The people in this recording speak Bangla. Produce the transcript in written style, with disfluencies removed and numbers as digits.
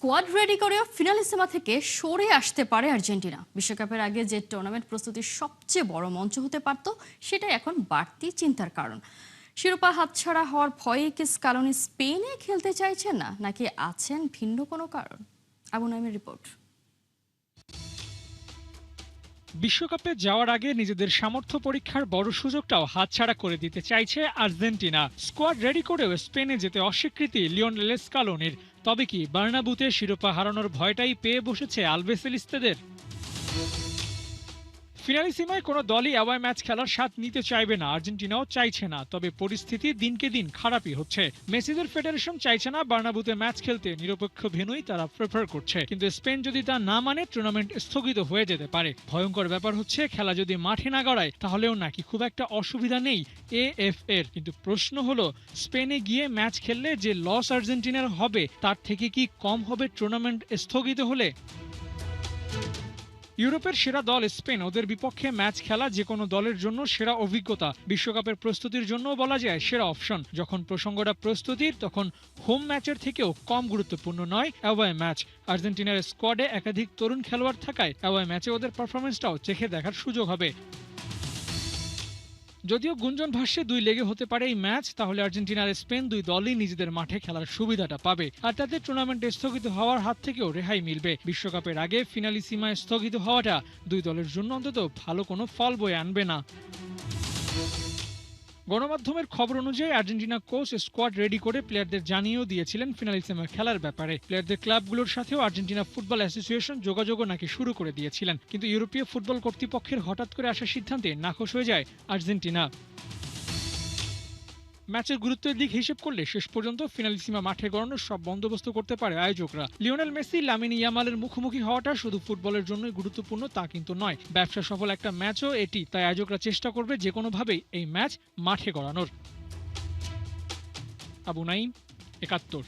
স্কোয়াড রেডি করেও ফিনালিসিমা থেকে সরে আসতে পারে আর্জেন্টিনা। বিশ্বকাপের আগে যে টুর্নামেন্ট প্রস্তুতির সবচেয়ে বড় মঞ্চ হতে পারত, সেটাই এখন বাড়তি চিন্তার কারণ। শিরোপা হাতছাড়া হওয়ার ভয়ে কি স্কালোনি স্পেনে খেলতে চাইছেন না, নাকি আছেন ভিন্ন কোনো কারণ? আবু নাইমের রিপোর্ট। বিশ্বকাপে যাওয়ার আগে নিজেদের সামর্থ্য পরীক্ষার বড় সুযোগটাও হাতছাড়া করে দিতে চাইছে আর্জেন্টিনা। স্কোয়াড রেডি করেও স্পেনে যেতে অস্বীকৃতি লিওনেল স্কালোনির। তবে কি বার্নাবুতে শিরোপা হারানোর ভয়টাই পেয়ে বসেছে আলবেসেলিস্তাদের? ফিনালিসিমায় কোনো দলই অ্যাওয়ে ম্যাচ খেলার স্বাদ নিতে চাইবে না, আর্জেন্টিনাও চাইছে না। তবে পরিস্থিতি দিনকে দিন খারাপই হচ্ছে। মেসিদের ফেডারেশন চাইছে না বার্নাবুতে ম্যাচ খেলতে, নিরপেক্ষ ভেন্যুই তারা প্রেফার করছে। কিন্তু স্পেন যদি তা না মানে টুর্নামেন্ট স্থগিত হয়ে যেতে পারে। ভয়ঙ্কর ব্যাপার হচ্ছে, খেলা যদি মাঠে না গড়ায় তাহলেও নাকি খুব একটা অসুবিধা নেই এএফ এর। কিন্তু প্রশ্ন হলো, স্পেনে গিয়ে ম্যাচ খেললে যে লস আর্জেন্টিনার হবে, তার থেকে কি কম হবে টুর্নামেন্ট স্থগিত হলে? ইউরোপের সেরা দল স্পেন, ওদের বিপক্ষে ম্যাচ খেলা যে কোনো দলের জন্য সেরা অভিজ্ঞতা। বিশ্বকাপের প্রস্তুতির জন্য বলা যায় সেরা অপশন। যখন প্রসঙ্গটা প্রস্তুতির, তখন হোম ম্যাচের থেকেও কম গুরুত্বপূর্ণ নয় অ্যাওয়ে ম্যাচ। আর্জেন্টিনার স্কোয়াডে একাধিক তরুণ খেলোয়াড় থাকায় অ্যাওয়ে ম্যাচে ওদের পারফরমেন্সটাও চেখে দেখার সুযোগ হবে। যদিও গুঞ্জন ভাষ্যে দুই লেগে হতে পারে এই ম্যাচ, তাহলে আর্জেন্টিনা আর স্পেন দুই দলই নিজেদের মাঠে খেলার সুবিধাটা পাবে, আর তাতে টুর্নামেন্ট স্থগিত হওয়ার হাত থেকেও রেহাই মিলবে। বিশ্বকাপের আগে ফিনালিসিমায় স্থগিত হওয়াটা দুই দলের জন্য অন্তত ভালো কোনো ফল বয়ে আনবে না। গণমাধ্যমের খবর অনুযায়ী আর্জেন্টিনা কোচ স্কোয়াড রেডি করে প্লেয়ারদের জানিয়েও দিয়েছিলেন ফিনালিসিমা খেলার ব্যাপারে। প্লেয়ারদের ক্লাবগুলোর সাথেও আর্জেন্টিনা ফুটবল অ্যাসোসিয়েশন যোগাযোগও নাকি শুরু করে দিয়েছিলেন। কিন্তু ইউরোপীয় ফুটবল কর্তৃপক্ষের হঠাৎ করে আসা সিদ্ধান্তে নাখোশ হয়ে যায় আর্জেন্টিনা। ম্যাচের গুরুত্বের দিক হিসেব করলে শেষ পর্যন্ত ফিনালিসিমা মাঠে গড়ানোর সব বন্দোবস্ত করতে পারে আয়োজকরা। লিওনেল মেসি, লামিন ইয়ামালের মুখোমুখি হওয়াটা শুধু ফুটবলের জন্যই গুরুত্বপূর্ণ তা কিন্তু নয়, ব্যবসা সফল একটা ম্যাচও এটি। তাই আয়োজকরা চেষ্টা করবে যে কোনোভাবেই এই ম্যাচ মাঠে গড়ানোর। আবু নাইম, ৭১।